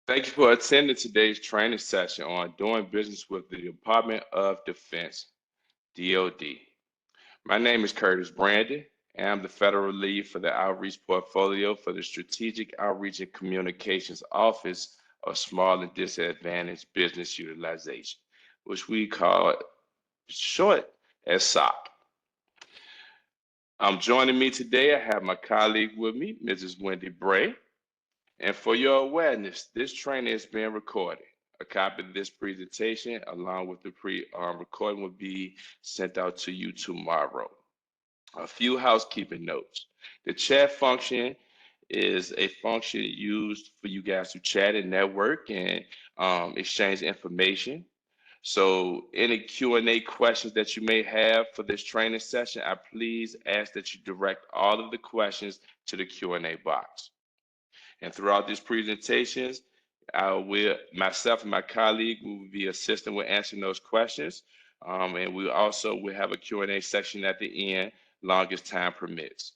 Thank you for attending today's training session on doing business with the Department of Defense, DOD. My name is Curtis Brandon, and I'm the Federal Lead for the Outreach Portfolio for the Strategic Outreach and Communications Office of Small and Disadvantaged Business Utilization, which we call it short as SOC. Joining me today, I have my colleague with me, Mrs. Wendy Bray. And for your awareness, this training is being recorded. A copy of this presentation, along with the recording, will be sent out to you tomorrow. A few housekeeping notes. The chat function is a function used for you guys to chat and network and exchange information. So any Q&A questions that you may have for this training session, I please ask that you direct all of the questions to the Q&A box. And throughout these presentations, myself and my colleague will be assisting with answering those questions. And we also will have a Q&A section at the end, long as time permits.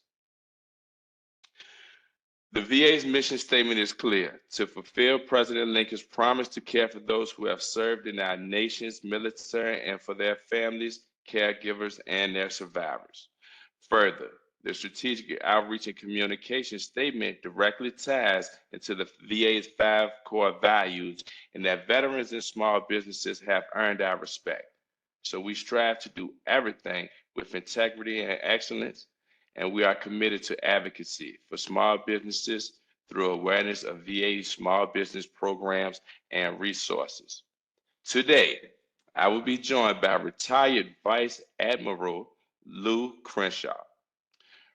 The VA's mission statement is clear: to fulfill President Lincoln's promise to care for those who have served in our nation's military and for their families, caregivers, and their survivors. Further, the Strategic Outreach and Communication Statement directly ties into the VA's 5 core values, and that veterans and small businesses have earned our respect. So we strive to do everything with integrity and excellence, and we are committed to advocacy for small businesses through awareness of VA small business programs and resources. Today, I will be joined by retired Vice Admiral Lou Crenshaw.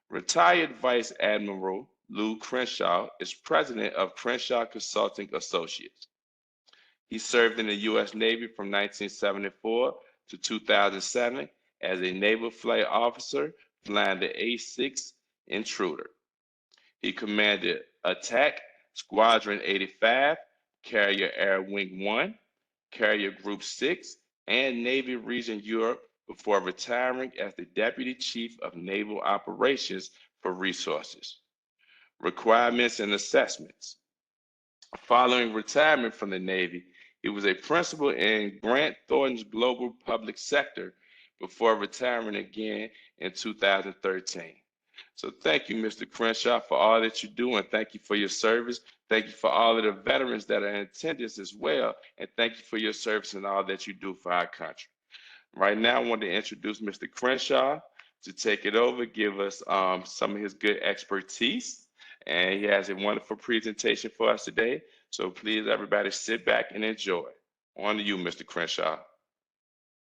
Retired Vice Admiral Lou Crenshaw is president of Crenshaw Consulting Associates. He served in the U.S. Navy from 1974 to 2007 as a naval flight officer flying the A-6 Intruder. He commanded Attack Squadron 85, Carrier Air Wing 1, Carrier Group 6, and Navy Region Europe before retiring as the Deputy Chief of Naval Operations for Resources. Requirements and assessments. Following retirement from the Navy, he was a principal in Grant Thornton's Global Public Sector before retiring again in 2013. So thank you, Mr. Crenshaw, for all that you do, and thank you for your service. Thank you for all of the veterans that are in attendance as well, and thank you for your service and all that you do for our country. Right now, I want to introduce Mr. Crenshaw to take it over, give us some of his good expertise, and he has a wonderful presentation for us today. So please, everybody, sit back and enjoy. On to you, Mr. Crenshaw.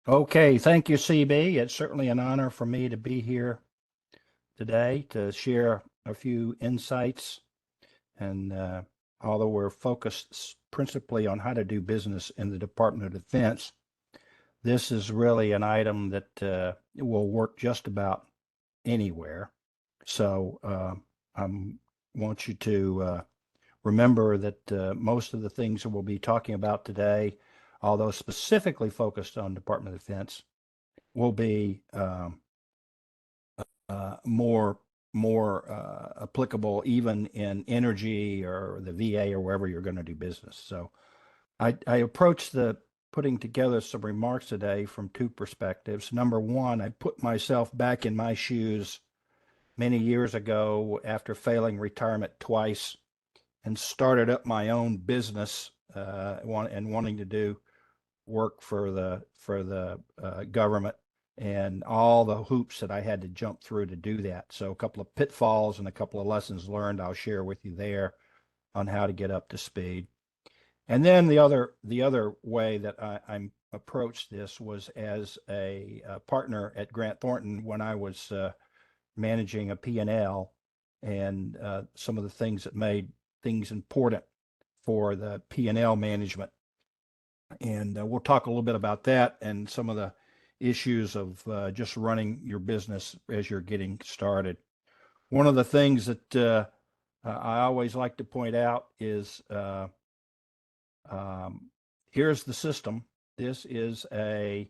Okay, thank you, CB. It's certainly an honor for me to be here today to share a few insights. And although we're focused principally on how to do business in the Department of Defense, this is really an item that will work just about anywhere. So I want you to remember that most of the things that we'll be talking about today, although specifically focused on Department of Defense, will be more applicable even in energy or the VA or wherever you're going to do business. So I approached the putting together some remarks today from 2 perspectives. Number one, I put myself back in my shoes many years ago after failing retirement twice and started up my own business and wanting to do work for the government, and all the hoops that I had to jump through to do that. So a couple of pitfalls and a couple of lessons learned I'll share with you there on how to get up to speed. And then the other way that I approached this was as a partner at Grant Thornton when I was managing a P&L, and some of the things that made things important for the P&L management. And we'll talk a little bit about that and some of the issues of just running your business as you're getting started. One of the things that I always like to point out is here's the system. This is a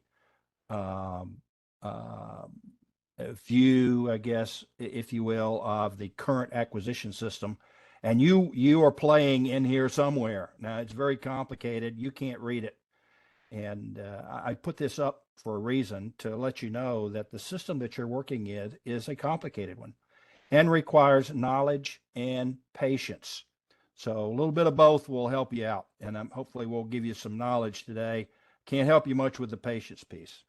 view, I guess, if you will, of the current acquisition system. And you are playing in here somewhere. Now it's very complicated. You can't read it. And I put this up for a reason, to let you know that the system that you're working in is a complicated one and requires knowledge and patience. So a little bit of both will help you out. And hopefully we'll give you some knowledge today. Can't help you much with the patience piece.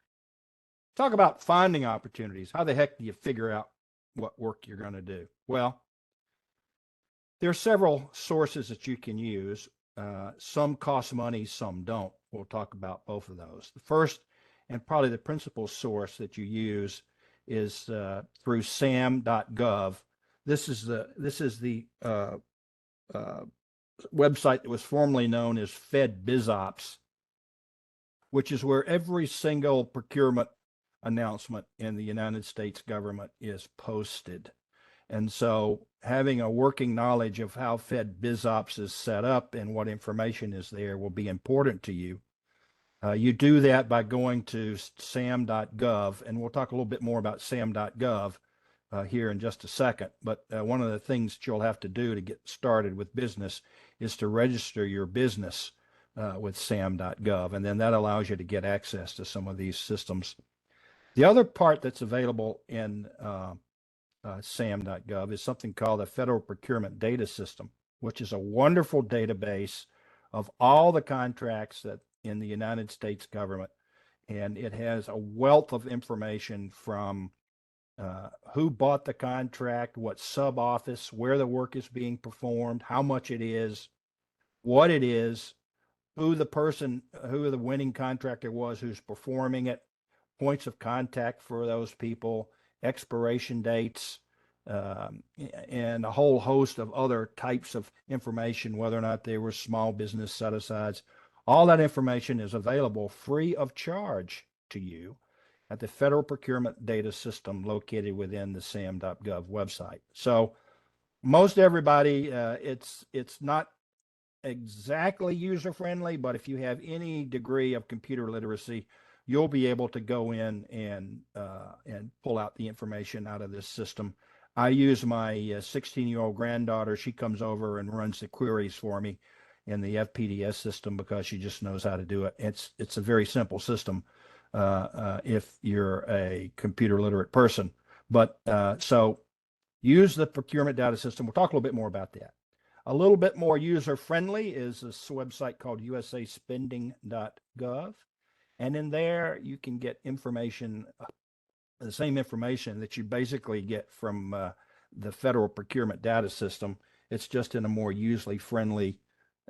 Talk about finding opportunities. How the heck do you figure out what work you're going to do? Well, there are several sources that you can use. Some cost money, some don't. We'll talk about both of those. The first, and probably the principal source that you use, is through sam.gov. This is the website that was formerly known as FedBizOps, which is where every single procurement announcement in the United States government is posted. And so having a working knowledge of how FedBizOps is set up and what information is there will be important to you. You do that by going to sam.gov, and we'll talk a little bit more about sam.gov here in just a second. But one of the things that you'll have to do to get started with business is to register your business with sam.gov, and then that allows you to get access to some of these systems. The other part that's available in sam.gov is something called the Federal Procurement Data System, which is a wonderful database of all the contracts that in the United States government. And it has a wealth of information from who bought the contract, what sub-office, where the work is being performed, how much it is, what it is, who the winning contractor was who's performing it, points of contact for those people, expiration dates, and a whole host of other types of information, whether or not they were small business set-asides. All that information is available free of charge to you at the Federal Procurement Data System located within the sam.gov website. So most everybody, it's not exactly user-friendly, but if you have any degree of computer literacy, you'll be able to go in and pull out the information out of this system. I use my 16-year-old granddaughter. She comes over and runs the queries for me in the FPDS system because she just knows how to do it. It's a very simple system if you're a computer literate person. But so use the procurement data system. We'll talk a little bit more about that. A little bit more user-friendly is this website called usaspending.gov. And in there, you can get information, the same information that you basically get from the Federal Procurement Data System. It's just in a more user-friendly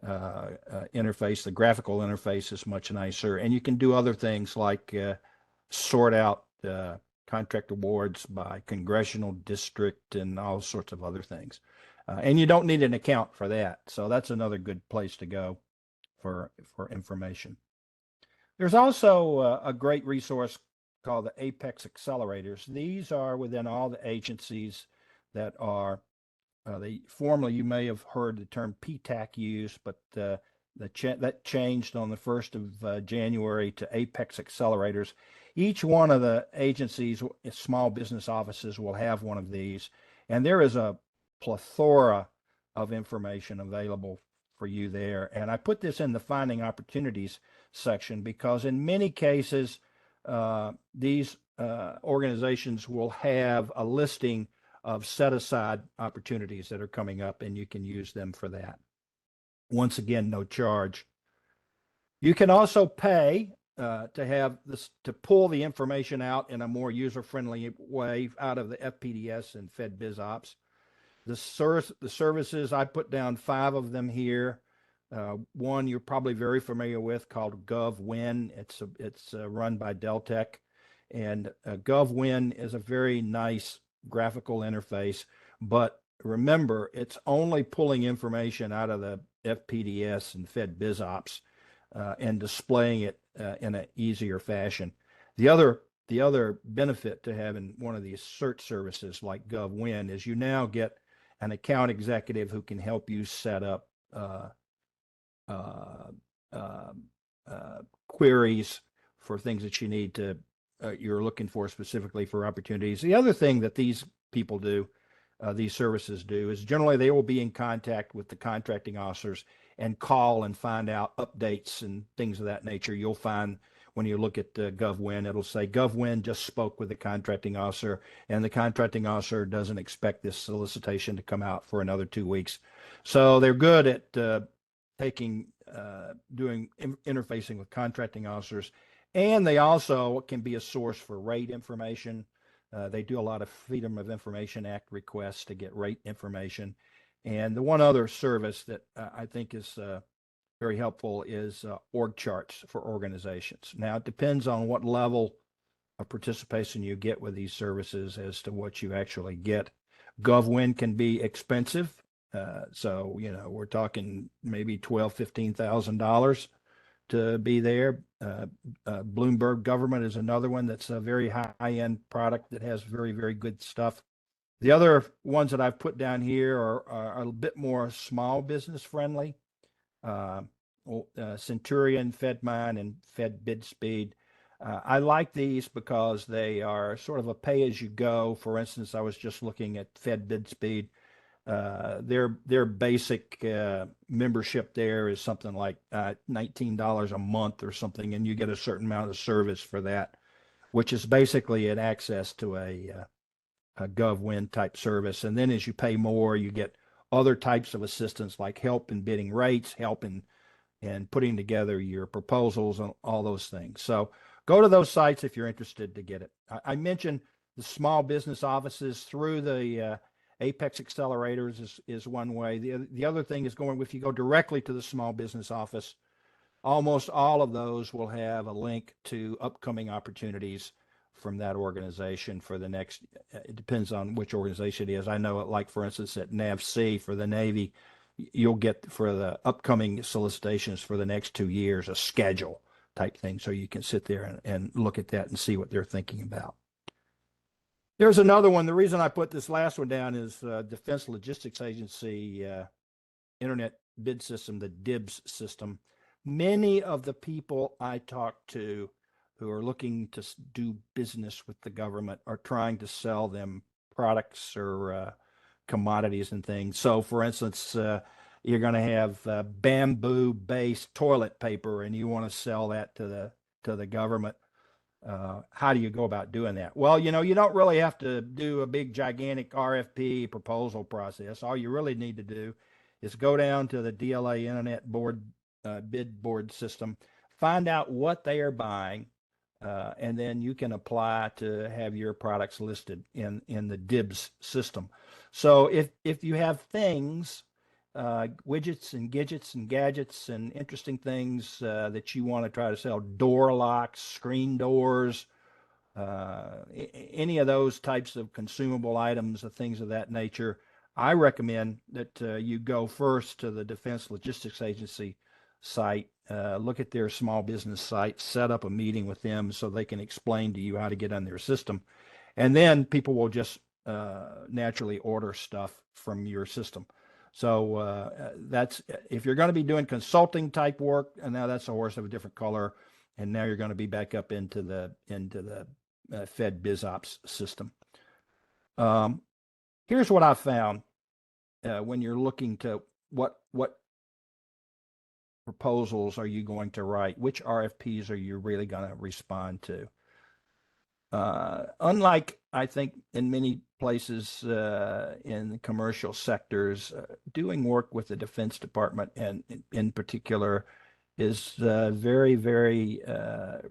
interface. The graphical interface is much nicer. And you can do other things like sort out contract awards by congressional district and all sorts of other things. And you don't need an account for that. So that's another good place to go for information. There's also a great resource called the Apex Accelerators. These are within all the agencies that are, formerly you may have heard the term PTAC used, but that changed on the 1st of January to Apex Accelerators. Each one of the agencies, small business offices, will have one of these, and there is a plethora of information available for you there. And I put this in the Finding Opportunities section because in many cases, these organizations will have a listing of set-aside opportunities that are coming up, and you can use them for that. Once again, no charge. You can also pay to have this, to pull the information out in a more user-friendly way out of the FPDS and FedBizOps. The services, I put down 5 of them here. One you're probably very familiar with called GovWin. It's run by Deltek, and GovWin is a very nice graphical interface. But remember, it's only pulling information out of the FPDS and FedBizOps and displaying it in an easier fashion. The other benefit to having one of these search services like GovWin is you now get an account executive who can help you set up queries for things that you need to, you're looking for specifically for opportunities. The other thing that these people do, these services do is generally they will be in contact with the contracting officers and call and find out updates and things of that nature. You'll find when you look at GovWin, it'll say GovWin just spoke with the contracting officer, and the contracting officer doesn't expect this solicitation to come out for another 2 weeks. So they're good at interfacing with contracting officers, and they also can be a source for rate information. They do a lot of Freedom of Information Act requests to get rate information. And the one other service that I think is very helpful is org charts for organizations. Now, it depends on what level of participation you get with these services as to what you actually get. GovWin can be expensive. So, we're talking maybe $12,000, $15,000 to be there. Bloomberg Government is another one that's a very high-end product that has very, very good stuff. The other ones that I've put down here are a bit more small business friendly. Centurion, FedMine, and FedBidSpeed. I like these because they are sort of a pay-as-you-go. For instance, I was just looking at FedBidSpeed. Their basic membership there is something like $19 a month or something, and you get a certain amount of service for that, which is basically an access to a GovWin type service. And then as you pay more, you get other types of assistance like help in bidding rates, help in putting together your proposals, and all those things. So go to those sites if you're interested to get it. I mentioned the small business offices through the Apex accelerators is one way. The other thing is if you go directly to the small business office, almost all of those will have a link to upcoming opportunities from that organization for the next, it depends on which organization it is. I know like, for instance, at NAVC for the Navy, you'll get for the upcoming solicitations for the next 2 years, a schedule type thing. So you can sit there and look at that and see what they're thinking about. There's another one. The reason I put this last one down is Defense Logistics Agency Internet Bid System, the DIBS system. Many of the people I talk to who are looking to do business with the government are trying to sell them products or commodities and things. So, for instance, you're going to have bamboo-based toilet paper, and you want to sell that to the government. How do you go about doing that? Well, you don't really have to do a big, gigantic RFP proposal process. All you really need to do is go down to the DLA Internet Board bid board system, find out what they are buying, and then you can apply to have your products listed in the DIBS system. So if you have things, widgets and gadgets and interesting things that you want to try to sell, door locks, screen doors, any of those types of consumable items, things of that nature, I recommend that you go first to the Defense Logistics Agency site, look at their small business site, set up a meeting with them so they can explain to you how to get on their system. And then people will just naturally order stuff from your system. So that's, if you're going to be doing consulting type work, and now that's a horse of a different color, and now you're going to be back up into the Fed BizOps system. Here's what I found when you're looking to what proposals are you going to write? Which RFPs are you really going to respond to? Unlike, I think, in many places in the commercial sectors, doing work with the Defense Department, and in particular, is very, very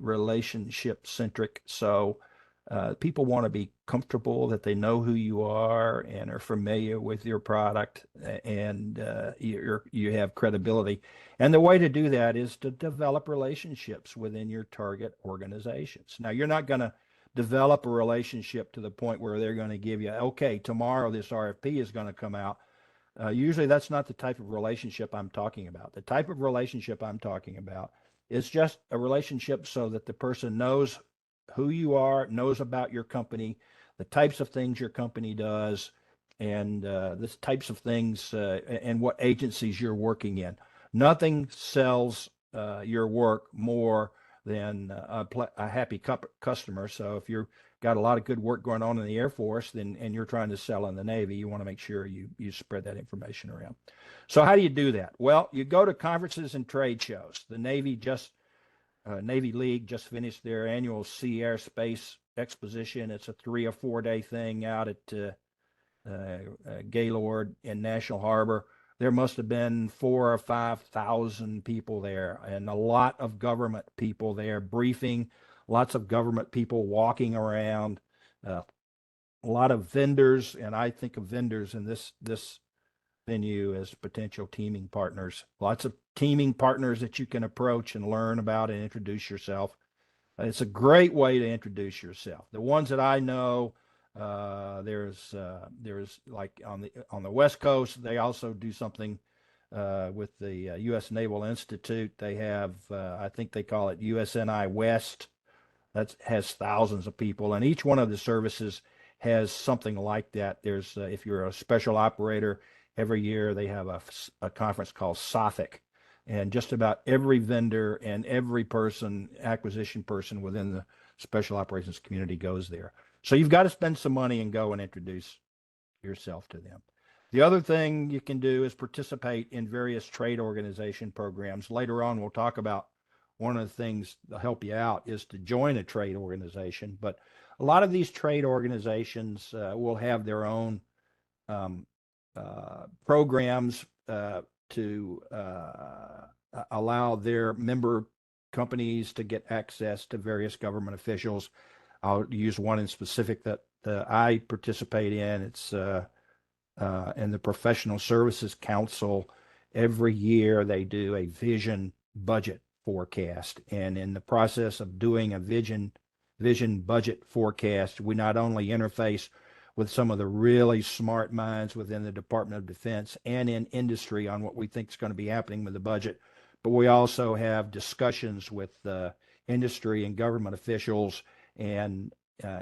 relationship centric. So people want to be comfortable that they know who you are and are familiar with your product, and you have credibility. And the way to do that is to develop relationships within your target organizations. Now, you're not going to develop a relationship to the point where they're going to give you, okay, tomorrow this RFP is going to come out. Usually that's not the type of relationship I'm talking about. The type of relationship I'm talking about is just a relationship so that the person knows who you are, knows about your company, the types of things your company does, and the types of things and what agencies you're working in. Nothing sells your work more than a happy customer. So if you're got a lot of good work going on in the Air Force, and you're trying to sell in the Navy, you want to make sure you spread that information around. So how do you do that? Well, you go to conferences and trade shows. The Navy League just finished their annual Sea Air Space Exposition. It's a 3 or 4 day thing out at Gaylord in National Harbor. There must have been 4,000 or 5,000 people there, and a lot of government people there briefing, lots of government people walking around, a lot of vendors, and I think of vendors in this venue as potential teaming partners. Lots of teaming partners that you can approach and learn about and introduce yourself. It's a great way to introduce yourself. The ones that I know, there's like on the West Coast, they also do something with the U.S. Naval Institute. They have, I think they call it USNI West. That has thousands of people, and each one of the services has something like that. There's, if you're a special operator, every year they have a conference called SOFIC, and just about every vendor and every acquisition person within the special operations community goes there. So you've got to spend some money and go and introduce yourself to them. The other thing you can do is participate in various trade organization programs. Later on, we'll talk about one of the things to help you out is to join a trade organization. But a lot of these trade organizations will have their own programs to allow their member companies to get access to various government officials. I'll use one in specific that I participate in. It's in the Professional Services Council. Every year they do a vision budget forecast, and in the process of doing a vision budget forecast, we not only interface with some of the really smart minds within the Department of Defense and in industry on what we think is going to be happening with the budget, but we also have discussions with industry and government officials, and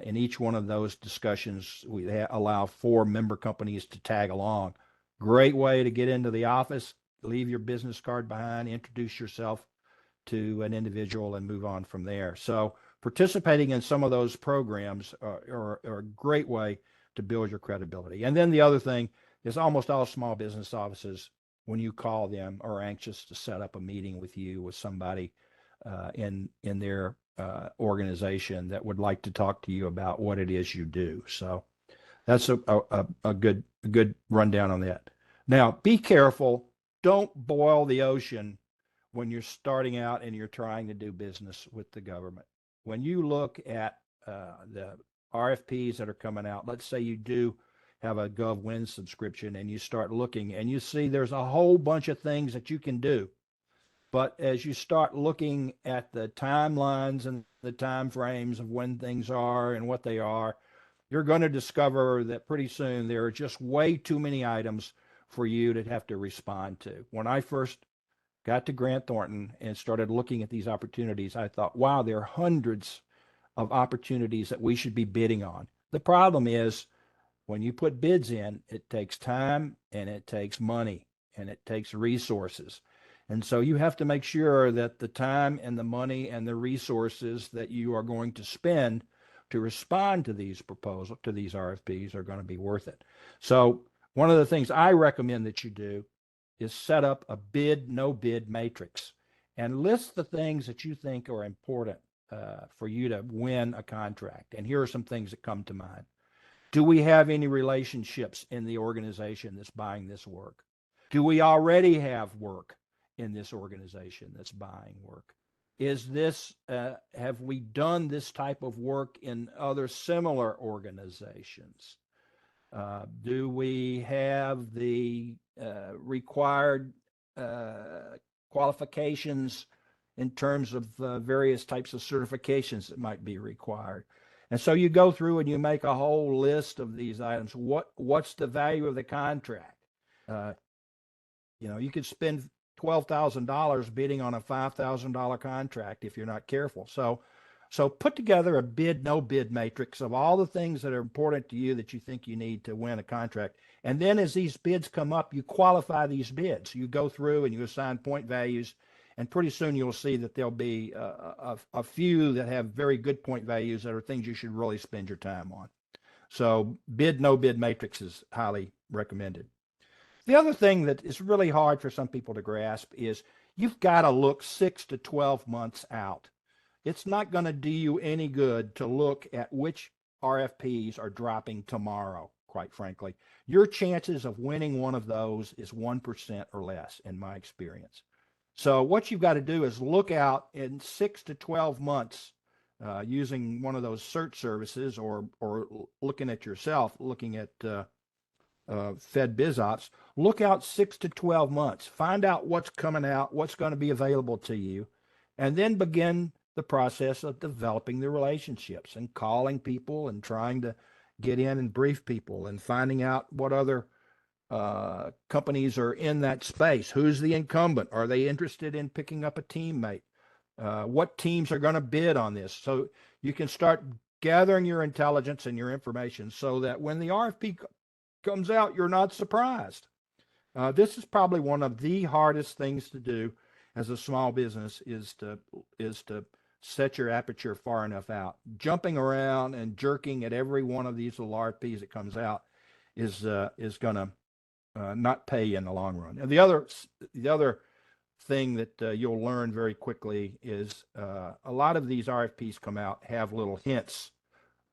in each one of those discussions, we allow 4 member companies to tag along. Great way to get into the office, leave your business card behind, introduce yourself to an individual, and move on from there. So participating in some of those programs are a great way to build your credibility. And then the other thing is almost all small business offices, when you call them, are anxious to set up a meeting with you, with somebody in their organization that would like to talk to you about what it is you do. So that's a good rundown on that. Now, be careful. Don't boil the ocean when you're starting out and you're trying to do business with the government. When you look at the RFPs that are coming out, let's say you do have a GovWin subscription and you start looking and you see there's a whole bunch of things that you can do. But as you start looking at the timelines and the time frames of when things are and what they are, you're going to discover that pretty soon there are just way too many items for you to have to respond to. When I first got to Grant Thornton and started looking at these opportunities, I thought, wow, there are hundreds of opportunities that we should be bidding on. The problem is when you put bids in, it takes time and it takes money and it takes resources. And so you have to make sure that the time and the money and the resources that you are going to spend to respond to these proposals, to these RFPs, are going to be worth it. So one of the things I recommend that you do is set up a bid, no bid matrix and list the things that you think are important for you to win a contract. And here are some things that come to mind. Do we have any relationships in the organization that's buying this work? Do we already have work in this organization that's buying work? Is this, have we done this type of work in other similar organizations? Do we have the required qualifications in terms of various types of certifications that might be required? And so you go through and you make a whole list of these items. What's the value of the contract? You could spend $12,000 bidding on a $5,000 contract if you're not careful. So put together a bid, no bid matrix of all the things that are important to you that you think you need to win a contract. And then as these bids come up, you qualify these bids. You go through and you assign point values And pretty soon you'll see that there'll be a few that have very good point values that are things you should really spend your time on. So bid, no bid matrix is highly recommended. The other thing that is really hard for some people to grasp is you've got to look 6 to 12 months out. It's not going to do you any good to look at which RFPs are dropping tomorrow, quite frankly. Your chances of winning one of those is 1% or less, in my experience. So what you've got to do is look out in 6 to 12 months using one of those search services or looking at yourself, looking at Fed BizOps, look out 6 to 12 months, find out what's coming out, what's going to be available to you, and then begin the process of developing the relationships and calling people and trying to get in and brief people and finding out what other companies are in that space. Who's the incumbent? Are they interested in picking up a teammate? What teams are going to bid on this? So you can start gathering your intelligence and your information so that when the RFP comes out, you're not surprised. This is probably one of the hardest things to do as a small business is to set your aperture far enough out. Jumping around and jerking at every one of these little RFPs that comes out is going to not pay you in the long run. And the other thing that you'll learn very quickly is a lot of these RFPs come out have little hints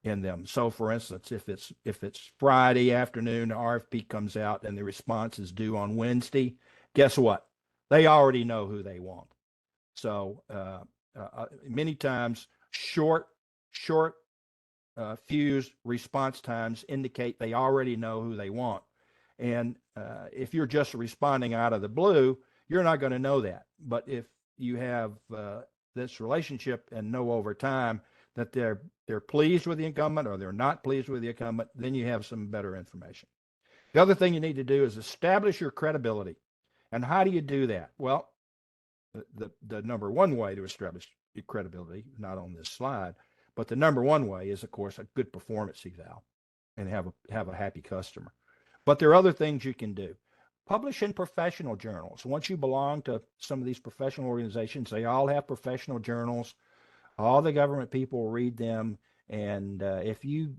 in them. So for instance, if it's Friday afternoon, the RFP comes out and the response is due on Wednesday, guess what? They already know who they want. So many times short fuse response times indicate they already know who they want. And if you're just responding out of the blue, you're not going to know that. But if you have this relationship and know over time that they're pleased with the incumbent or they're not pleased with the incumbent, then you have some better information. The other thing you need to do is establish your credibility. And how do you do that? Well, the number one way to establish your credibility, not on this slide, but the number one way is, of course, a good performance eval and have a happy customer. But there are other things you can do. Publish in professional journals. Once you belong to some of these professional organizations, they all have professional journals. All the government people read them, and if you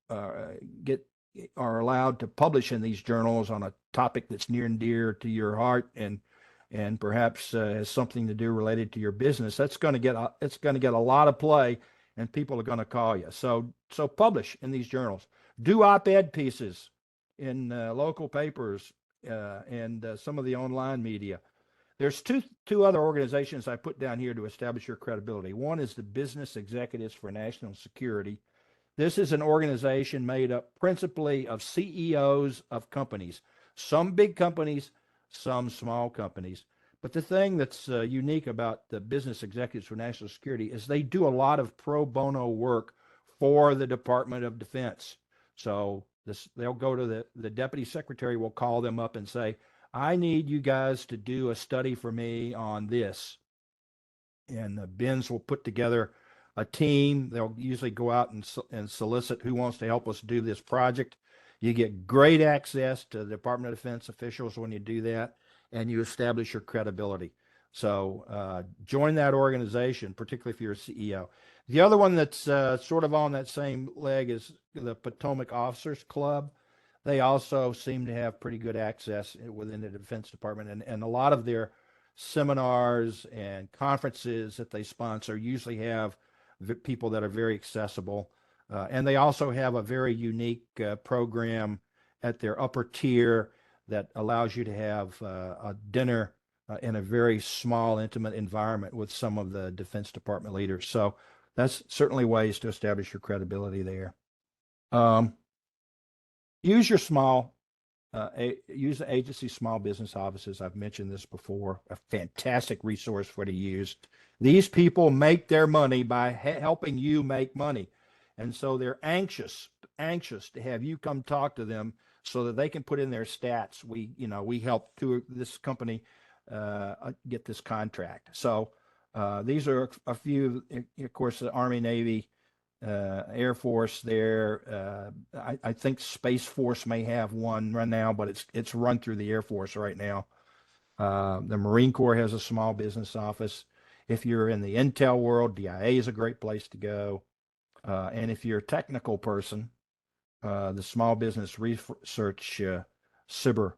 are allowed to publish in these journals on a topic that's near and dear to your heart and perhaps has something to do related to your business, it's going to get a lot of play, and people are going to call you. So publish in these journals. Do op-ed pieces in local papers and some of the online media. There's two other organizations I put down here to establish your credibility. One is the Business Executives for National Security. This is an organization made up principally of CEOs of companies, some big companies, some small companies. But the thing that's unique about the Business Executives for National Security is they do a lot of pro bono work for the Department of Defense. So they'll go to the Deputy Secretary will call them up and say, I need you guys to do a study for me on this. And the BINs will put together a team. They'll usually go out and solicit who wants to help us do this project. You get great access to the Department of Defense officials when you do that, and you establish your credibility. So join that organization, particularly if you're a CEO. The other one that's sort of on that same leg is the Potomac Officers Club. They also seem to have pretty good access within the Defense Department, and a lot of their seminars and conferences that they sponsor usually have people that are very accessible. And they also have a very unique program at their upper tier that allows you to have a dinner in a very small, intimate environment with some of the Defense Department leaders. So that's certainly ways to establish your credibility there. Use your use the agency small business offices. I've mentioned this before, a fantastic resource for to use. These people make their money by helping you make money. And so they're anxious to have you come talk to them so that they can put in their stats. We helped this company get this contract. So these are a few, of course, the Army, Navy, Air Force there. I think Space Force may have one right now, but it's run through the Air Force right now. The Marine Corps has a small business office. If you're in the intel world, DIA is a great place to go. And if you're a technical person, the Small Business Research SIBR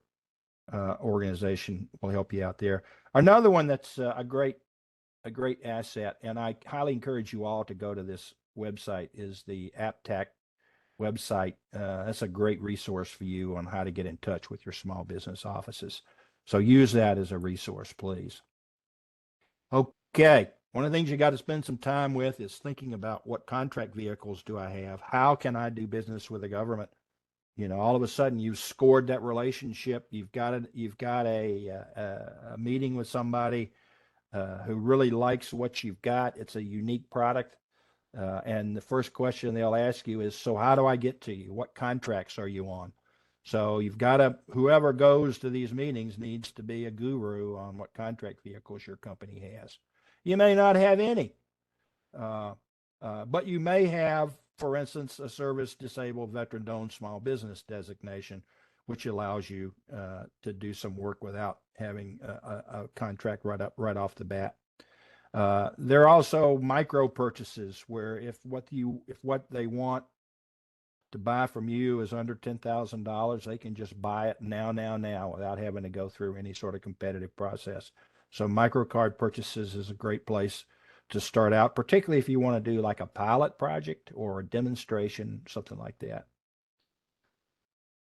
organization will help you out there. Another one that's a great asset, and I highly encourage you all to go to this website, is the AppTech website. That's a great resource for you on how to get in touch with your small business offices. So use that as a resource, please. Okay. One of the things you got to spend some time with is thinking about what contract vehicles do I have? How can I do business with the government? You know, all of a sudden you've scored that relationship. You've got a meeting with somebody who really likes what you've got. It's a unique product. And the first question they'll ask you is, so how do I get to you? What contracts are you on? So you've got to, whoever goes to these meetings needs to be a guru on what contract vehicles your company has. You may not have any, but you may have, for instance, a service disabled veteran-owned small business designation, which allows you to do some work without having a contract right off the bat. There are also micro purchases where if what they want to buy from you is under $10,000, they can just buy it now without having to go through any sort of competitive process. So microcard purchases is a great place to start out, particularly if you want to do like a pilot project or a demonstration, something like that.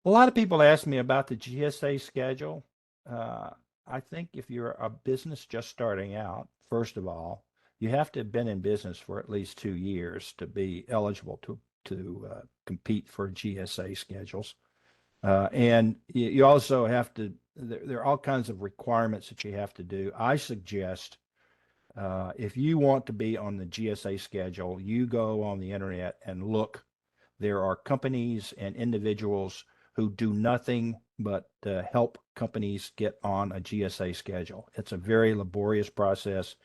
A lot of people ask me about the GSA schedule. I think if you're a business just starting out, first of all, you have to have been in business for at least 2 years to be eligible to compete for GSA schedules. And you also have to, there are all kinds of requirements that you have to do. I suggest if you want to be on the GSA schedule, you go on the internet and look. There are companies and individuals who do nothing but help companies get on a GSA schedule. It's a very laborious process.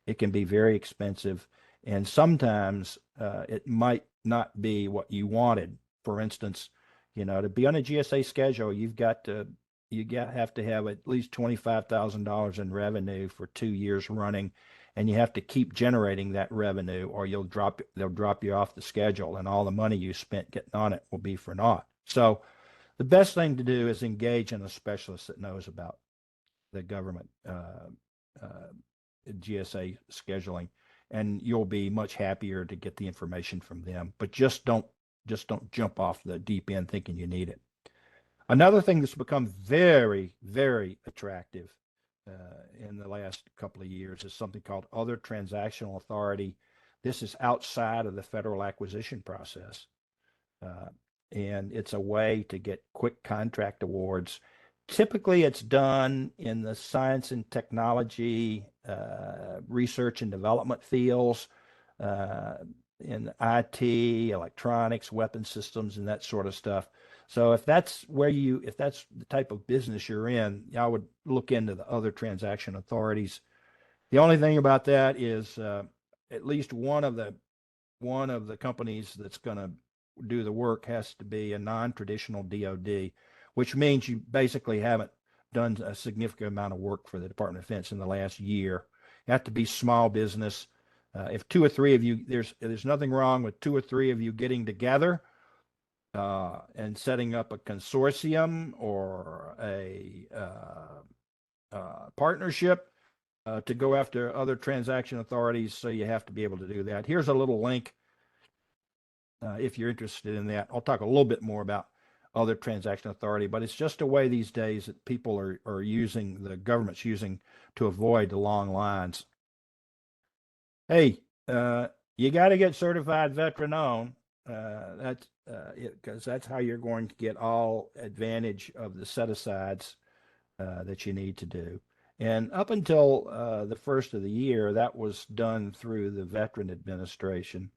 It can be very expensive, and sometimes it might not be what you wanted. For instance, you know, to be on a GSA schedule, you have to have at least $25,000 in revenue for 2 years running, and you have to keep generating that revenue, or they'll drop you off the schedule, and all the money you spent getting on it will be for naught. So the best thing to do is engage in a specialist that knows about the government GSA scheduling, and you'll be much happier to get the information from them. But just don't jump off the deep end thinking you need it. Another thing that's become very, very attractive in the last couple of years is something called Other Transactional Authority. This is outside of the federal acquisition process. And it's a way to get quick contract awards. Typically, it's done in the science and technology, research and development fields, in IT, electronics, weapon systems, and that sort of stuff. So if that's the type of business you're in, I would look into the Other Transaction Authorities. The only thing about that is at least one of the companies that's going to do the work has to be a non-traditional DOD, which means you basically haven't done a significant amount of work for the Department of Defense in the last year. You have to be small business. If 2 or 3 of you, there's nothing wrong with 2 or 3 of you getting together and setting up a consortium or a partnership to go after other transaction authorities. So you have to be able to do that. Here's a little link if you're interested in that. I'll talk a little bit more about Other Transaction Authority, but it's just a way these days that people are using, the government's using, to avoid the long lines. Hey, you got to get certified veteran-owned. That's because that's how you're going to get all advantage of the set-asides that you need to do. And up until the first of the year, that was done through the Veteran Administration.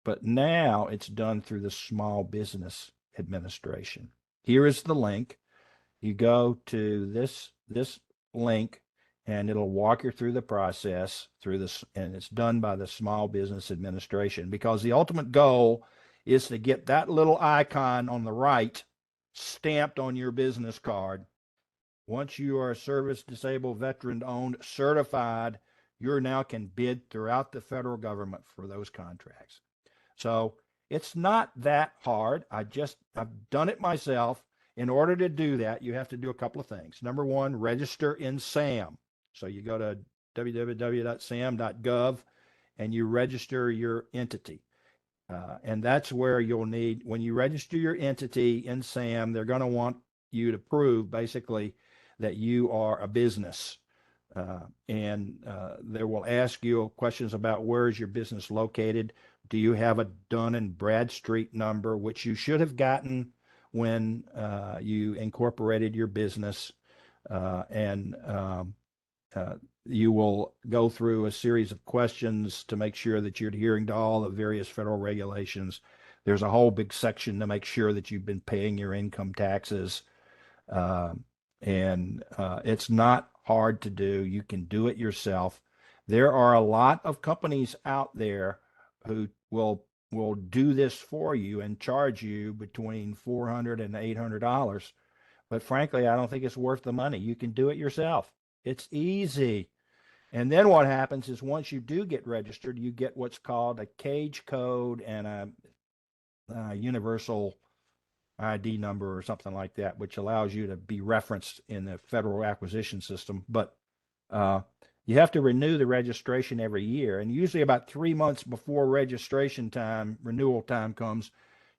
But now it's done through the Small Business Administration. Here is the link. You go to this link, and it'll walk you through the process through this, and it's done by the Small Business Administration, because the ultimate goal is to get that little icon on the right stamped on your business card, once you are a service disabled, veteran owned, certified, you now can bid throughout the federal government for those contracts. So it's not that hard. I've done it myself. In order to do that, you have to do a couple of things. Number one, register in SAM. So you go to www.sam.gov and you register your entity. And that's where you'll need, when you register your entity in SAM, they're going to want you to prove basically that you are a business. And they will ask you questions about where is your business located. Do you have a Dun and Bradstreet number, which you should have gotten when you incorporated your business? You will go through a series of questions to make sure that you're adhering to all the various federal regulations. There's a whole big section to make sure that you've been paying your income taxes. It's not hard to do. You can do it yourself. There are a lot of companies out there who will do this for you and charge you between $400 and $800. But frankly, I don't think it's worth the money. You can do it yourself. It's easy. And then what happens is once you do get registered, you get what's called a cage code and a universal ID number or something like that, which allows you to be referenced in the federal acquisition system. But you have to renew the registration every year. And usually about 3 months before registration time, renewal time comes,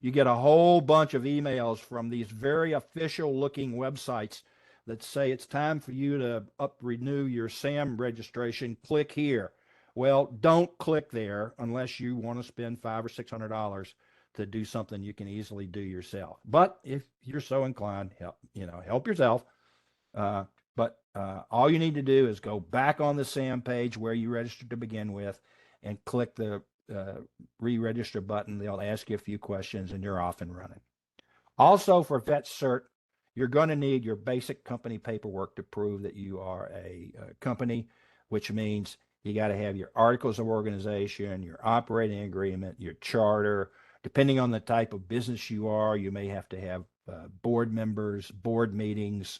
you get a whole bunch of emails from these very official looking websites that say it's time for you to renew your SAM registration. Click here. Well, don't click there unless you want to spend $500 or $600 to do something you can easily do yourself. But if you're so inclined, help yourself. But all you need to do is go back on the SAM page where you registered to begin with and click the re-register button. They'll ask you a few questions and you're off and running. Also for Vet Cert, you're going to need your basic company paperwork to prove that you are a company, which means you got to have your articles of organization, your operating agreement, your charter. Depending on the type of business you are, you may have to have board members, board meetings,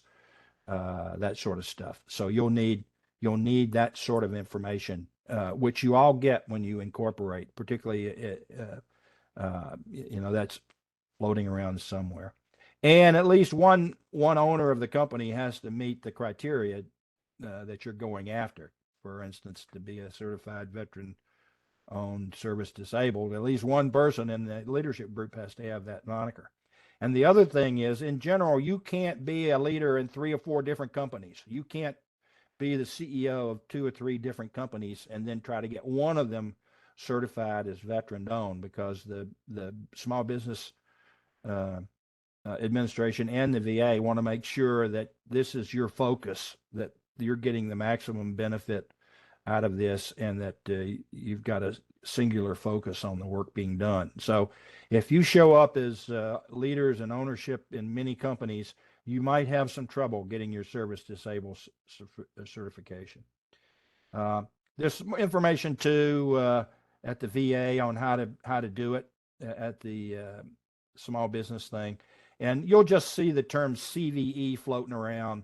that sort of stuff. So you'll need that sort of information, which you all get when you incorporate, particularly that's floating around somewhere. And at least one owner of the company has to meet the criteria that you're going after. For instance, to be a certified veteran-owned service disabled, at least one person in the leadership group has to have that moniker. And the other thing is, in general, you can't be a leader in 3 or 4 different companies. You can't be the CEO of 2 or 3 different companies and then try to get one of them certified as veteran-owned, because the Small Business Administration and the VA want to make sure that this is your focus, that you're getting the maximum benefit out of this, and that you've got a singular focus on the work being done. So if you show up as leaders and ownership in many companies, you might have some trouble getting your service disabled certification. There's some information too at the VA on how to do it at the small business thing. And you'll just see the term CVE floating around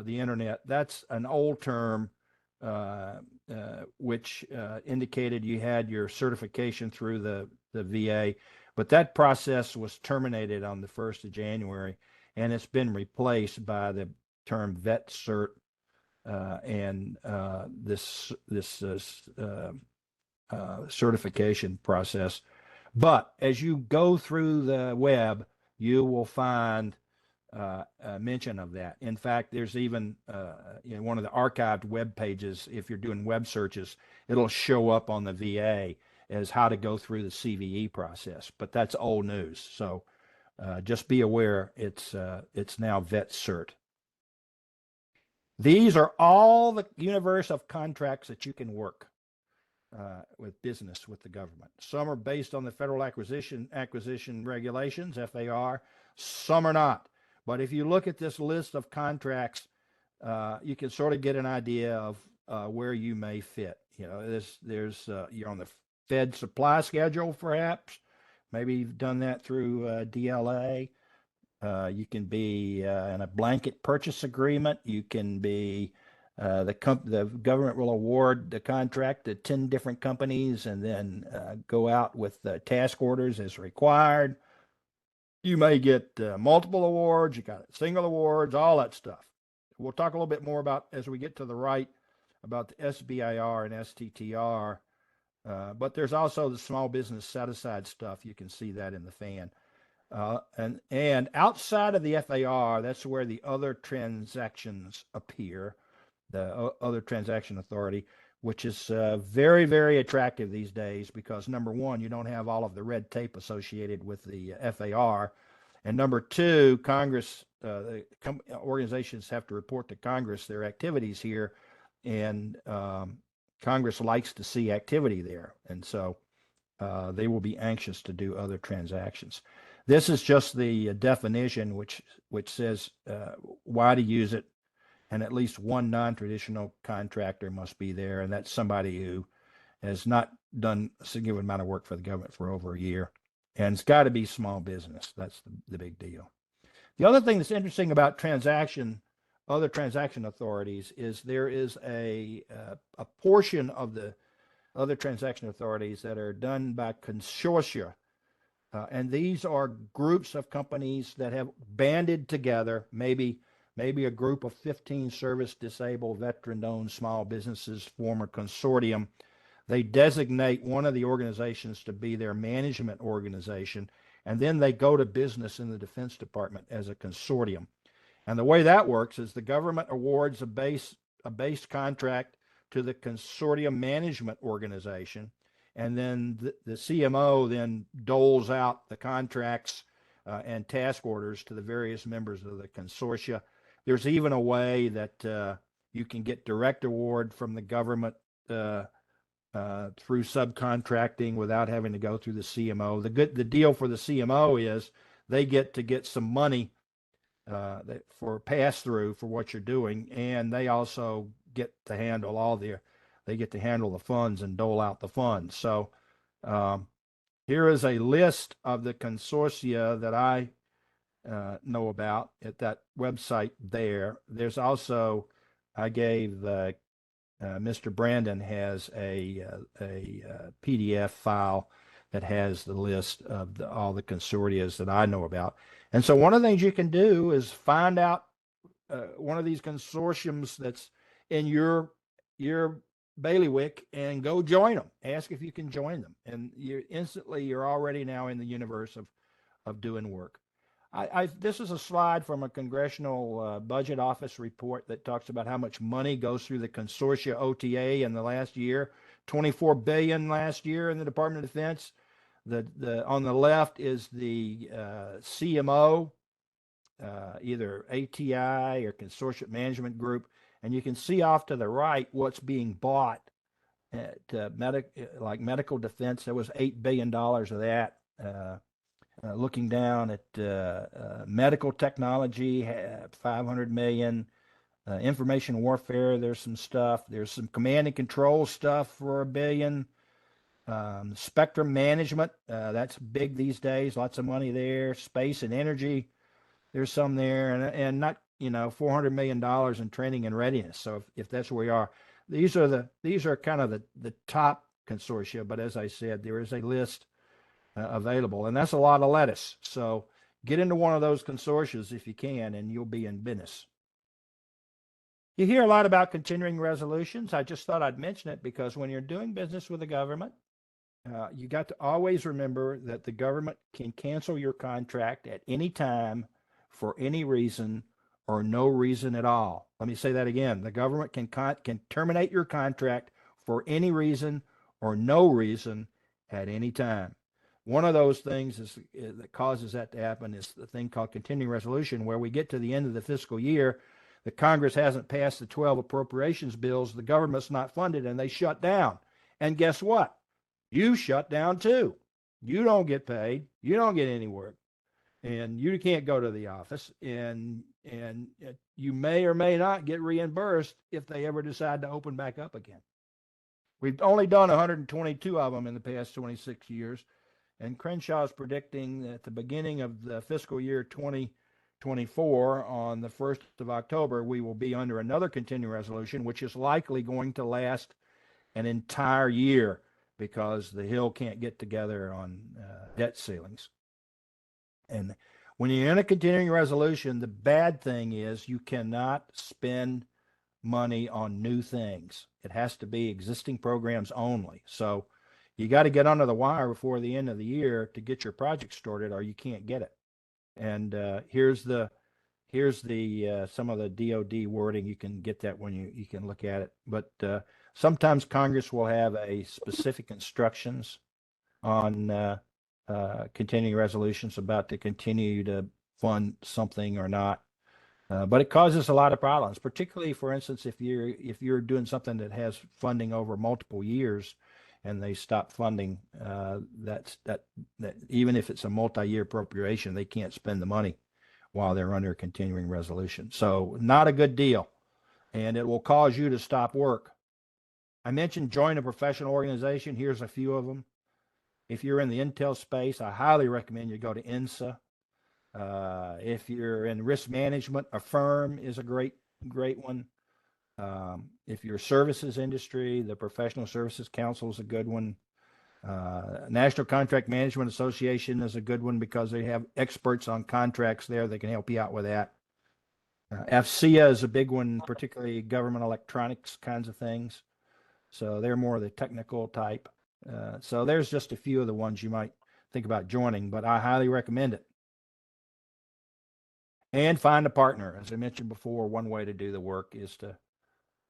the internet. That's an old term which indicated you had your certification through the VA, but that process was terminated on the 1st of January, and it's been replaced by the term Vet Cert and this certification process. But as you go through the web, you will find a mention of that. In fact, there's even one of the archived web pages, if you're doing web searches, it'll show up on the VA as how to go through the CVE process. But that's old news. So just be aware it's now Vet Cert. These are all the universe of contracts that you can work with business with the government. Some are based on the Federal Acquisition Regulations, FAR. Some are not. But if you look at this list of contracts, you can sort of get an idea of where you may fit. There's you're on the Fed supply schedule, perhaps. Maybe you've done that through DLA. You can be in a blanket purchase agreement. You can be the government will award the contract to 10 different companies and then go out with the task orders as required. You may get multiple awards. You got single awards, all that stuff. We'll talk a little bit more about as we get to the right about the SBIR and STTR. But there's also the small business set aside stuff. You can see that in the fan. And outside of the FAR, that's where the other transactions appear, the other transaction authority, which is very, very attractive these days because number one, you don't have all of the red tape associated with the FAR. And number two, Congress, organizations have to report to Congress their activities here. And Congress likes to see activity there. And so they will be anxious to do other transactions. This is just the definition, which says why to use it, and at least one non-traditional contractor must be there, and that's somebody who has not done a significant amount of work for the government for over a year, and it's got to be small business. That's the big deal. The other thing that's interesting about other transaction authorities is there is a portion of the other transaction authorities that are done by consortia. And these are groups of companies that have banded together, maybe a group of 15 service disabled veteran-owned small businesses form a consortium. They designate one of the organizations to be their management organization, and then they go to business in the Defense Department as a consortium. And the way that works is the government awards a base contract to the consortium management organization, and then the CMO then doles out the contracts and task orders to the various members of the consortia. There's even a way that you can get direct award from the government through subcontracting without having to go through the CMO. The deal for the CMO is they get some money for pass-through for what you're doing, and they also get to handle the funds and dole out the funds. So here is a list of the consortia that I know about at that website there. There's also, I gave Mr. Brandon has a PDF file that has the list of all the consortias that I know about. And so one of the things you can do is find out one of these consortiums that's in your bailiwick and go join them. Ask if you can join them, and you're already now in the universe of doing work. This is a slide from a Congressional Budget Office report that talks about how much money goes through the consortia OTA in the last year. $24 billion last year in the Department of Defense. On the left is the CMO, either ATI or Consortium Management Group, and you can see off to the right what's being bought at like medical defense. There was $8 billion of that. Looking down at medical technology, 500 million. Information warfare, there's some stuff. There's some command and control stuff for $1 billion. Spectrum management, that's big these days. Lots of money there. Space and energy, there's some there, and not $400 million in training and readiness. So if that's where we are, these are kind of the top consortia. But as I said, there is a list available, and that's a lot of lettuce. So get into one of those consortias if you can, and you'll be in business. You hear a lot about continuing resolutions. I just thought I'd mention it because when you're doing business with the government, you got to always remember that the government can cancel your contract at any time for any reason or no reason at all. Let me say that again. The government can terminate your contract for any reason or no reason at any time. One of those things that causes that to happen is the thing called continuing resolution, where we get to the end of the fiscal year, the Congress hasn't passed the 12 appropriations bills, the government's not funded, and they shut down. And guess what? You shut down too. You don't get paid. You don't get any work. And you can't go to the office. And you may or may not get reimbursed if they ever decide to open back up again. We've only done 122 of them in the past 26 year. And Crenshaw is predicting that at the beginning of the fiscal year 20 24, on the 1st of October, we will be under another continuing resolution, which is likely going to last an entire year because the Hill can't get together on debt ceilings. And when you're in a continuing resolution, the bad thing is you cannot spend money on new things. It has to be existing programs only. So you got to get under the wire before the end of the year to get your project started, or you can't get it. And here's the some of the DOD wording. You can get that when you can look at it. But sometimes Congress will have a specific instructions on continuing resolutions about to continue to fund something or not. But it causes a lot of problems, particularly, for instance, if you're doing something that has funding over multiple years, and they stop funding, that even if it's a multi-year appropriation, they can't spend the money while they're under a continuing resolution. So not a good deal, and it will cause you to stop work. I mentioned join a professional organization. Here's a few of them. If you're in the intel space, I highly recommend you go to INSA. If you're in risk management, a firm is a great one. If you're services industry, the Professional Services Council is a good one. National Contract Management Association is a good one because they have experts on contracts there that can help you out with that. AFCEA is a big one, particularly government electronics kinds of things. So they're more the technical type. So there's just a few of the ones you might think about joining, but I highly recommend it. And find a partner. As I mentioned before, one way to do the work is to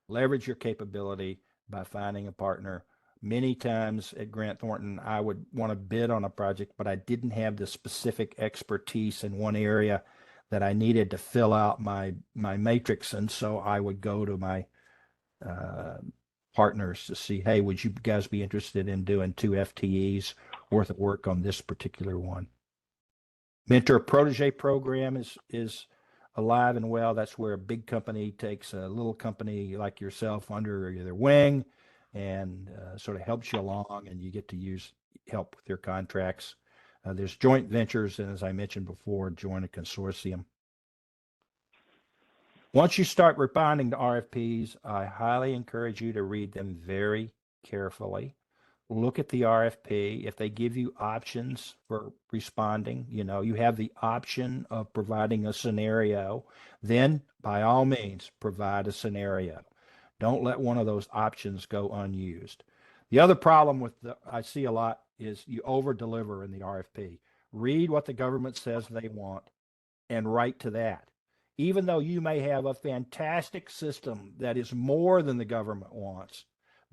leverage your capability by finding a partner. Many times at Grant Thornton, I would want to bid on a project, but I didn't have the specific expertise in one area that I needed to fill out my matrix. And so I would go to my partners to see, hey, would you guys be interested in doing 2 FTEs worth of work on this particular one? Mentor protege program is alive and well. That's where a big company takes a little company like yourself under their wing and sort of helps you along, and you get to use help with your contracts. There's joint ventures, and as I mentioned before, join a consortium. Once you start responding to RFPs, I highly encourage you to read them very carefully. Look at the RFP. If they give you options for responding, you have the option of providing a scenario, then by all means, provide a scenario. Don't let one of those options go unused. The other problem I see a lot is you over deliver in the RFP. Read what the government says they want and write to that. Even though you may have a fantastic system that is more than the government wants,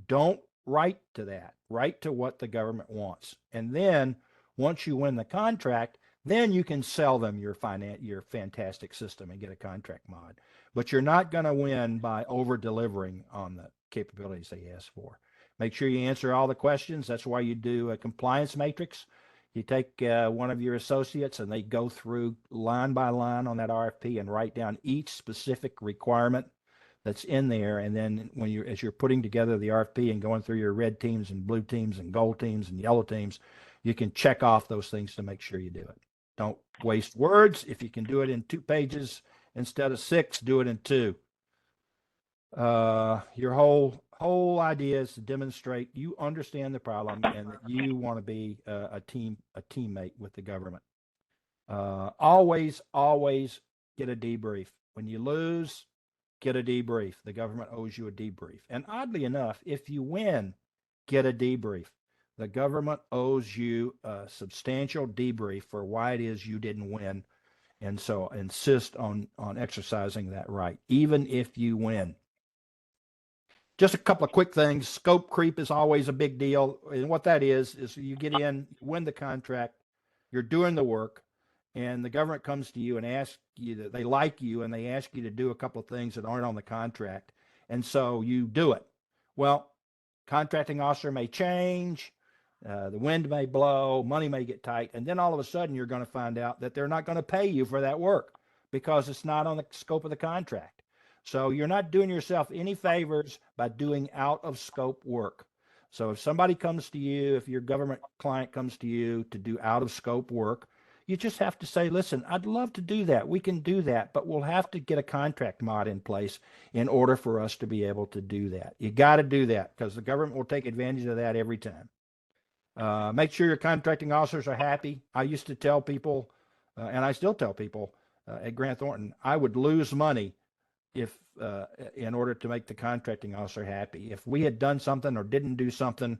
don't write to that. Write to what the government wants. And then once you win the contract, then you can sell them your fantastic system and get a contract mod. But you're not going to win by over delivering on the capabilities they ask for. Make sure you answer all the questions. That's why you do a compliance matrix. You take one of your associates and they go through line by line on that RFP and write down each specific requirement that's in there. And then as you're putting together the RFP and going through your red teams and blue teams and gold teams and yellow teams, you can check off those things to make sure you do it. Don't waste words. If you can do it in 2 pages instead of 6, do it in 2. Your whole idea is to demonstrate you understand the problem and that you want to be a teammate with the government. Always get a debrief. When you lose, get a debrief. The government owes you a debrief. And oddly enough, if you win, get a debrief. The government owes you a substantial debrief for why it is you didn't win. And so insist on exercising that right, even if you win. Just a couple of quick things. Scope creep is always a big deal. And what that is you get in, win the contract, you're doing the work, and the government comes to you and asks you that they like you and they ask you to do a couple of things that aren't on the contract. And so you do it. Well, contracting officer may change, the wind may blow, money may get tight, and then all of a sudden you're going to find out that they're not going to pay you for that work because it's not on the scope of the contract. So you're not doing yourself any favors by doing out of scope work. So if somebody comes to you, if your government client comes to you to do out of scope work, you just have to say, listen, I'd love to do that. We can do that, but we'll have to get a contract mod in place in order for us to be able to do that. You got to do that because the government will take advantage of that every time. Make sure your contracting officers are happy. I used to tell people, and I still tell people at Grant Thornton, I would lose money if in order to make the contracting officer happy. If we had done something or didn't do something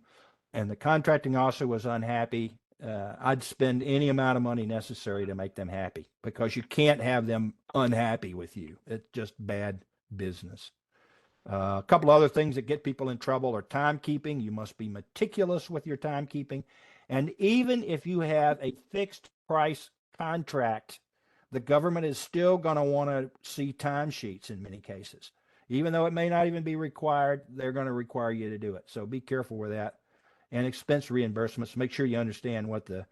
and the contracting officer was unhappy, I'd spend any amount of money necessary to make them happy because you can't have them unhappy with you. It's just bad business. A couple other things that get people in trouble are timekeeping. You must be meticulous with your timekeeping. And even if you have a fixed price contract, the government is still going to want to see timesheets in many cases. Even though it may not even be required, they're going to require you to do it. So be careful with that. And expense reimbursements, make sure you understand what the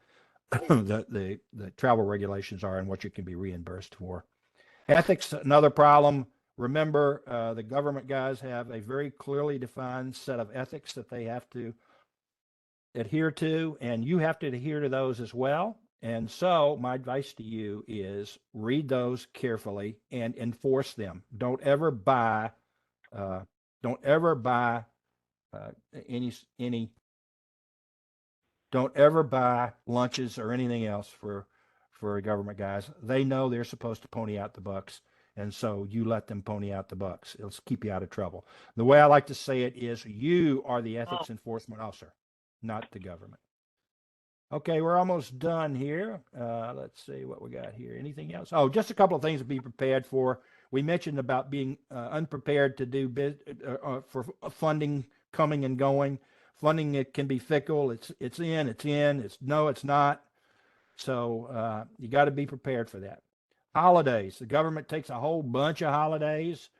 the travel regulations are and what you can be reimbursed for. Ethics, another problem. Remember, the government guys have a very clearly defined set of ethics that they have to adhere to, and you have to adhere to those as well. And so my advice to you is read those carefully and enforce them. Don't ever buy don't ever buy lunches or anything else for government guys. They know they're supposed to pony out the bucks. And so you let them pony out the bucks. It'll keep you out of trouble. The way I like to say it is you are the ethics enforcement officer, not the government. Okay, we're almost done here. Let's see what we got here. Anything else? Oh, just a couple of things to be prepared for. We mentioned about being unprepared to do for funding coming and going. Funding, it can be fickle. It's in. It's no, it's not. So you got to be prepared for that. Holidays. The government takes a whole bunch of holidays.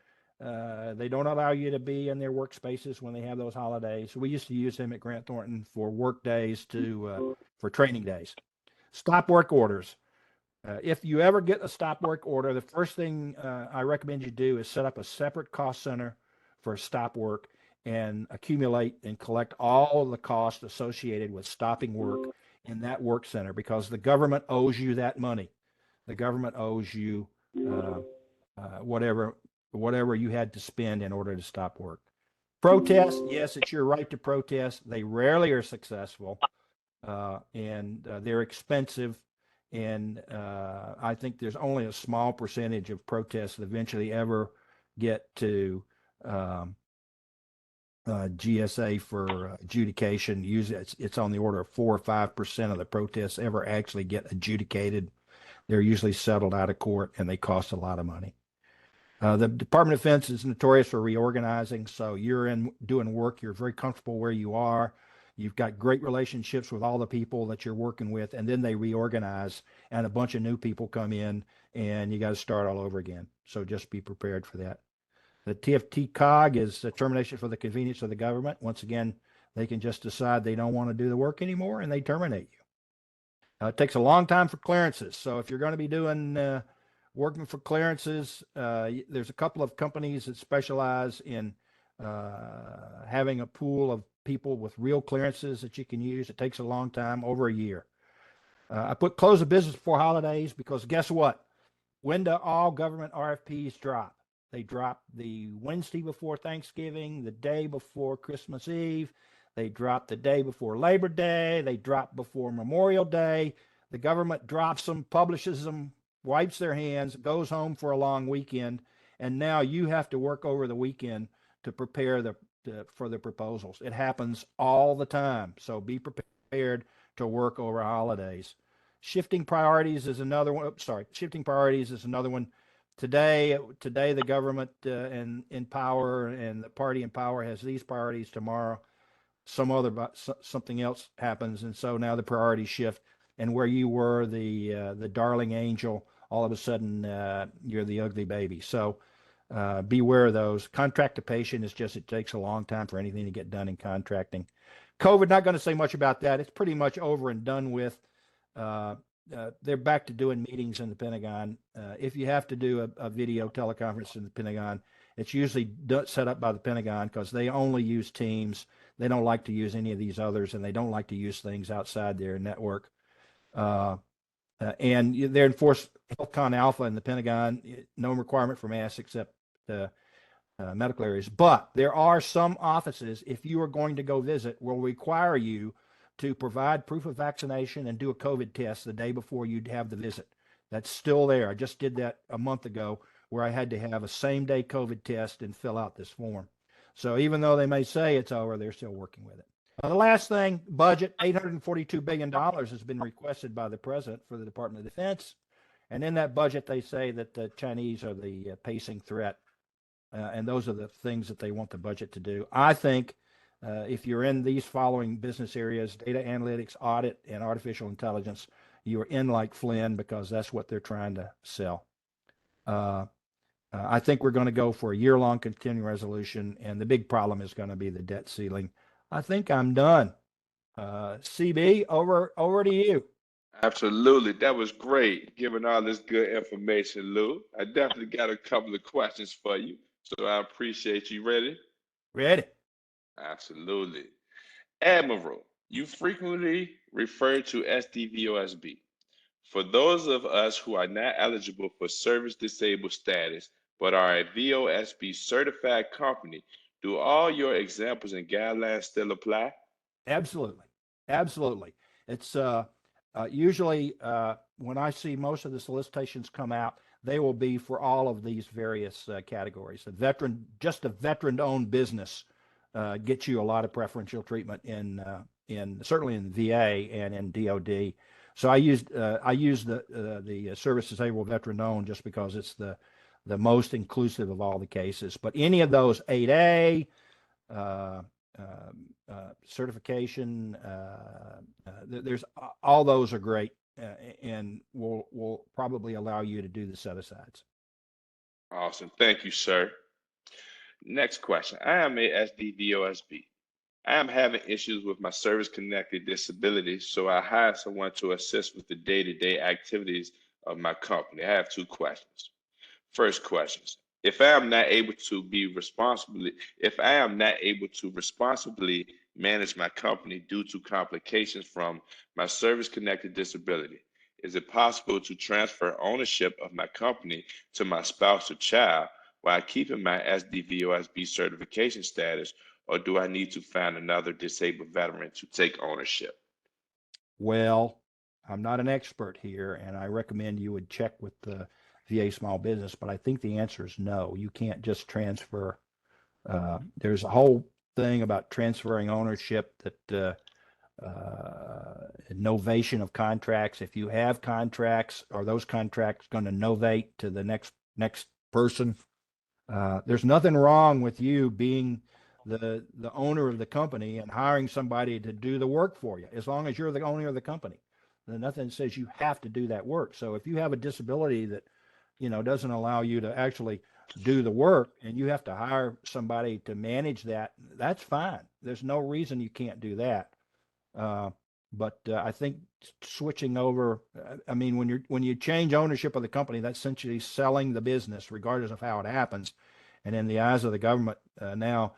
They don't allow you to be in their workspaces when they have those holidays. We used to use them at Grant Thornton for work days for training days. Stop work orders. If you ever get a stop work order, the first thing I recommend you do is set up a separate cost center for stop work and accumulate and collect all of the costs associated with stopping work in that work center because the government owes you that money. The government owes you whatever you had to spend in order to stop work. Protest, yes, it's your right to protest. They rarely are successful, and they're expensive. And I think there's only a small percentage of protests that eventually ever get to GSA for adjudication. Usually it's on the order of 4 or 5% of the protests ever actually get adjudicated. They're usually settled out of court and they cost a lot of money. The Department of Defense is notorious for reorganizing. So you're doing work, you're very comfortable where you are. You've got great relationships with all the people that you're working with, and then they reorganize and a bunch of new people come in and you got to start all over again. So just be prepared for that. The TFT COG is a termination for the convenience of the government. Once again, they can just decide they don't want to do the work anymore and they terminate you. It takes a long time for clearances. So if you're going to be doing working for clearances, there's a couple of companies that specialize in having a pool of people with real clearances that you can use. It takes a long time, over a year. I put close of business before holidays because guess what? When do all government RFPs drop? They drop the Wednesday before Thanksgiving, the day before Christmas Eve. They drop the day before Labor Day. They drop before Memorial Day. The government drops them, publishes them, wipes their hands, goes home for a long weekend, and now you have to work over the weekend to prepare for the proposals. It happens all the time, so be prepared to work over holidays. Shifting priorities is another one. Shifting priorities is another one. Today, the government in power and the party in power has these priorities. Tomorrow, something else happens, and so now the priorities shift. And where you were the darling angel, all of a sudden you're the ugly baby. So beware of those. Contractation is just, it takes a long time for anything to get done in contracting. COVID, not going to say much about that. It's pretty much over and done with. They're back to doing meetings in the Pentagon. If you have to do a video teleconference in the Pentagon, it's usually set up by the Pentagon because they only use Teams. They don't like to use any of these others, and they don't like to use things outside their network. they're enforced HealthCon Alpha in the Pentagon, no requirement for masks except medical areas. But there are some offices, if you are going to go visit, will require you to provide proof of vaccination and do a COVID test the day before you have the visit. That's still there. I just did that a month ago where I had to have a same-day COVID test and fill out this form. So even though they may say it's over, they're still working with it. The last thing, budget, $842 billion has been requested by the president for the Department of Defense. And in that budget, they say that the Chinese are the pacing threat. And those are the things that they want the budget to do. I think if you're in these following business areas, data analytics, audit, and artificial intelligence, you are in like Flynn because that's what they're trying to sell. I think we're going to go for a year-long continuing resolution, and the big problem is going to be the debt ceiling. I think I'm done. CB, over to you. Absolutely. That was great, giving all this good information, Lou. I definitely got a couple of questions for you, so I appreciate you. Ready? Ready. Absolutely. Admiral, you frequently refer to SDVOSB. For those of us who are not eligible for service disabled status, but are a VOSB certified company, do all your examples and guidelines still apply? Absolutely. Absolutely. It's usually when I see most of the solicitations come out, they will be for all of these various categories. Just a veteran-owned business gets you a lot of preferential treatment in certainly in the VA and in DOD. So I used the service disabled veteran-owned just because it's the most inclusive of all the cases. But any of those 8A, certification, there's all those are great, and will probably allow you to do the set-asides. Awesome. Thank you, sir. Next question. I am a SDVOSB. I am having issues with my service-connected disability, so I hired someone to assist with the day-to-day activities of my company. I have two questions. First questions. If I am not able to responsibly manage my company due to complications from my service-connected disability, is it possible to transfer ownership of my company to my spouse or child while keeping my SDVOSB certification status, or do I need to find another disabled veteran to take ownership? Well, I'm not an expert here, and I recommend you would check with the VA small business, but I think the answer is no. You can't just transfer. There's a whole thing about transferring ownership that novation of contracts. If you have contracts, are those contracts going to novate to the next person? There's nothing wrong with you being the owner of the company and hiring somebody to do the work for you, as long as you're the owner of the company. Then nothing says you have to do that work. So if you have a disability that doesn't allow you to actually do the work and you have to hire somebody to manage that, that's fine. There's no reason you can't do that. But I think switching over, I mean, when you change ownership of the company, that's essentially selling the business, regardless of how it happens. And in the eyes of the government now,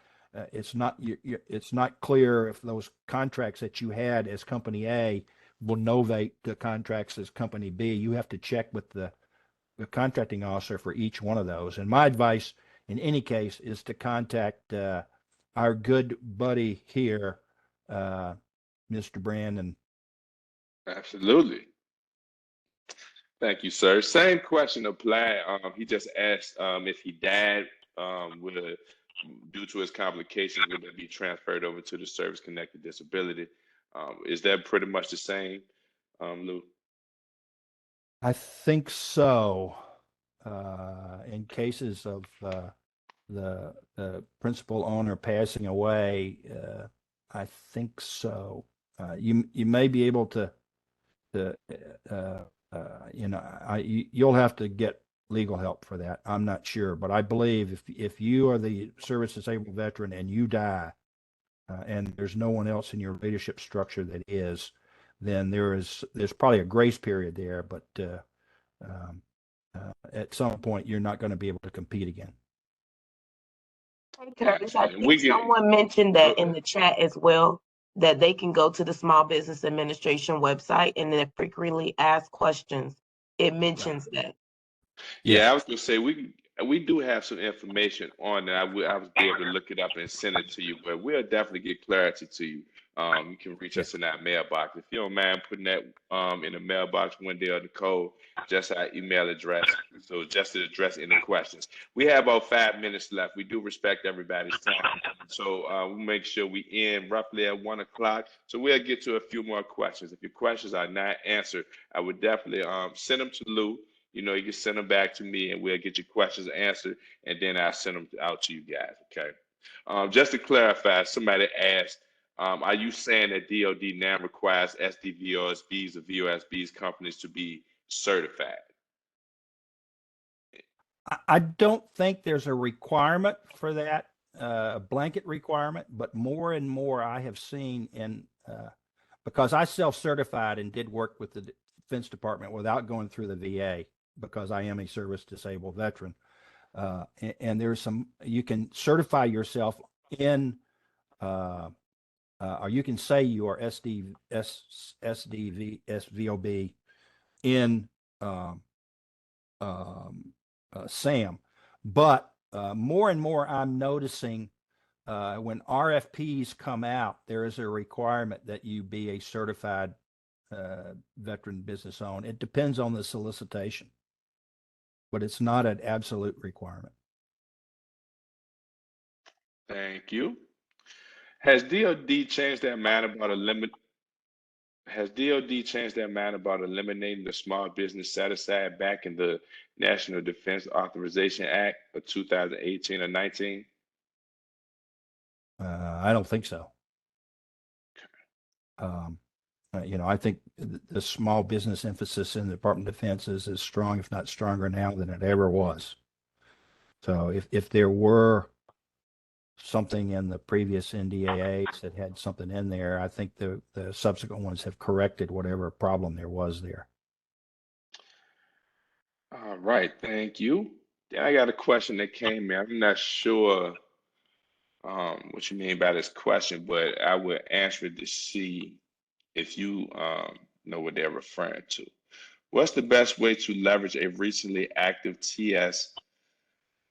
it's not clear if those contracts that you had as Company A will novate to contracts as Company B. You have to check with the contracting officer for each one of those. And my advice in any case is to contact our good buddy here, Mr. Brandon. Absolutely. Thank you, sir. Same question applied. He just asked if he died due to his complications, would it be transferred over to the service-connected disability? Is that pretty much the same, Lou? I think so. In cases of the principal owner passing away, I think so. You may be able to you'll have to get legal help for that. I'm not sure, but I believe if you are the service disabled veteran and you die, and there's no one else in your leadership structure that is, then there's probably a grace period there, but at some point you're not going to be able to compete again. Hey, Curtis, I think someone mentioned that in the chat as well. that they can go to the Small Business Administration website, and the frequently asked questions, it mentions that. Yeah, I was gonna say we do have some information on that. I was be able to look it up and send it to you, but we'll definitely get clarity to you. You can reach us in that mailbox. If you don't mind putting that in the mailbox one day or the code, just our email address. So just to address any questions. We have about 5 minutes left. We do respect everybody's time. So we'll make sure we end roughly at 1 o'clock. So we'll get to a few more questions. If your questions are not answered, I would definitely send them to Lou. You know, you can send them back to me and we'll get your questions answered, and then I'll send them out to you guys, okay? Just to clarify, somebody asked, are you saying that DOD now requires SDVOSBs or VOSBs companies to be certified? I don't think there's a requirement for that, a blanket requirement, but more and more I have seen because I self-certified and did work with the Defense Department without going through the VA, because I am a service disabled veteran. And there's you can certify yourself in, or you can say you are SVOB in SAM. But more and more I'm noticing when RFPs come out, there is a requirement that you be a certified veteran business owned. It depends on the solicitation, but it's not an absolute requirement. Thank you. Has DOD changed their mind about eliminating the small business set aside back in the National Defense Authorization Act of 2018 or 19? I don't think so. You know, I think the small business emphasis in the Department of Defense is as strong, if not stronger now than it ever was. So if there were something in the previous NDAAs that had something in there, I think the subsequent ones have corrected whatever problem there was there. All right, thank you. Then I got a question that came in. I'm not sure what you mean by this question, but I will answer it to see if you know what they're referring to. What's the best way to leverage a recently active TS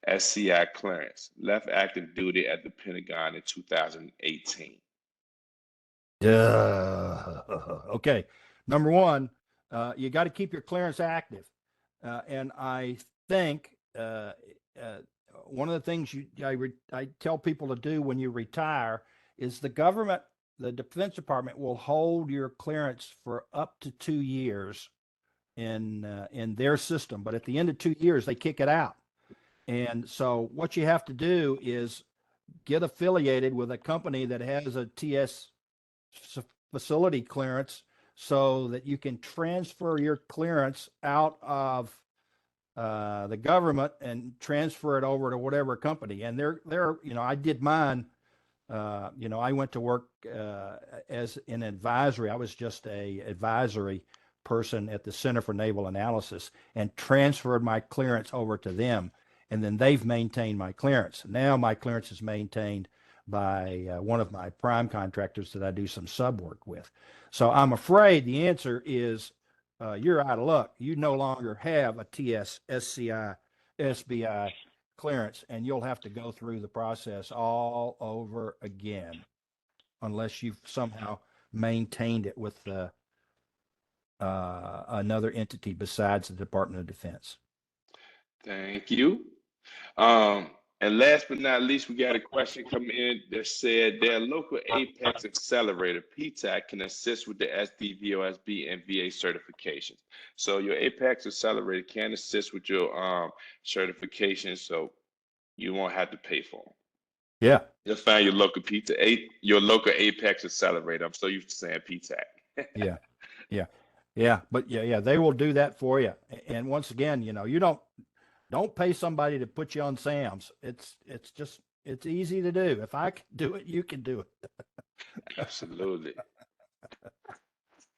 SCI clearance, left active duty at the Pentagon in 2018? Okay. Number one, you got to keep your clearance active. And I think one of the things I tell people to do when you retire is the government, the Defense Department will hold your clearance for up to 2 years in their system. But at the end of 2 years, they kick it out. And so what you have to do is get affiliated with a company that has a TS facility clearance so that you can transfer your clearance out of the government and transfer it over to whatever company. And they're you know, I did mine. You know, I went to work as an advisory. I was just a advisory person at the Center for Naval Analysis and transferred my clearance over to them. And then they've maintained my clearance. Now my clearance is maintained by one of my prime contractors that I do some sub work with. So I'm afraid the answer is you're out of luck. You no longer have a TS, SCI, SBI clearance, and you'll have to go through the process all over again unless you've somehow maintained it with another entity besides the Department of Defense. Thank you. And last but not least, we got a question coming in that said their local Apex Accelerator, PTAC, can assist with the SDVOSB and VA certifications. So your Apex Accelerator can assist with your certifications, so you won't have to pay for them. Yeah. You'll find your local your local Apex Accelerator. I'm so used to saying PTAC. Yeah. But yeah, they will do that for you. And once again, you know, you don't pay somebody to put you on SAMs. It's easy to do. If I can do it, you can do it. Absolutely.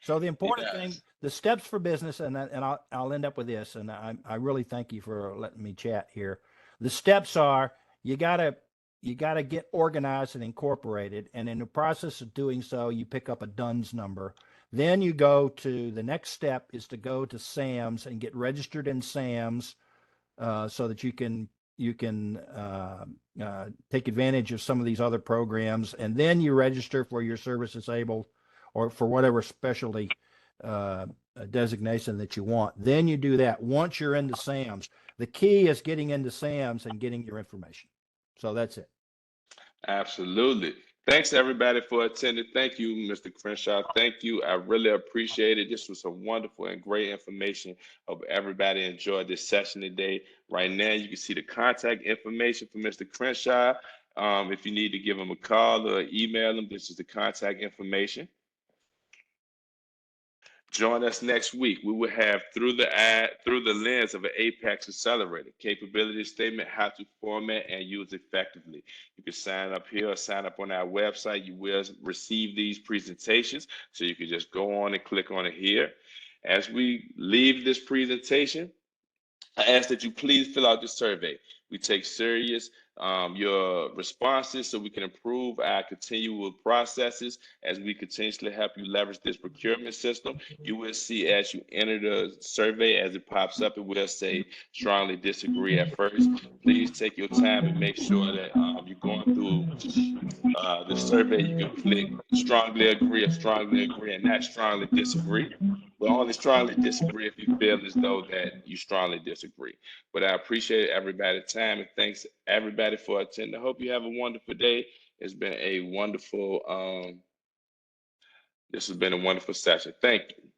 So the important thing, the steps for business, and I'll end up with this, and I really thank you for letting me chat here. The steps are, you got to you got to get organized and incorporated. And in the process of doing so, you pick up a DUNS number. Then you go to the next step is to go to SAMS and get registered in SAMS so that you can take advantage of some of these other programs. And then you register for your service disabled or for whatever specialty designation that you want. Then you do that once you're into SAMS. The key is getting into SAMS and getting your information. So that's it. Absolutely. Thanks everybody for attending. Thank you, Mr. Crenshaw. Thank you. I really appreciate it. This was some wonderful and great information. Hope everybody enjoyed this session today. Right now, you can see the contact information for Mr. Crenshaw. If you need to give him a call or email him, this is the contact information. Join us next week. We will have through the lens of an Apex Accelerator capability statement, how to format and use effectively. You can sign up here or sign up on our website. You will receive these presentations, so you can just go on and click on it here. As we leave this presentation, I ask that you please fill out the survey. We take serious your responses so we can improve our continual processes as we continuously help you leverage this procurement system. You will see as you enter the survey, as it pops up, it will say strongly disagree at first. Please take your time and make sure that you're going through the survey. You can click strongly agree or strongly agree and not strongly disagree. But only strongly disagree if you feel as though that you strongly disagree. But I appreciate everybody's time and thanks everybody for attending. I hope you have a wonderful day. It's been a wonderful, this has been a wonderful session. Thank you.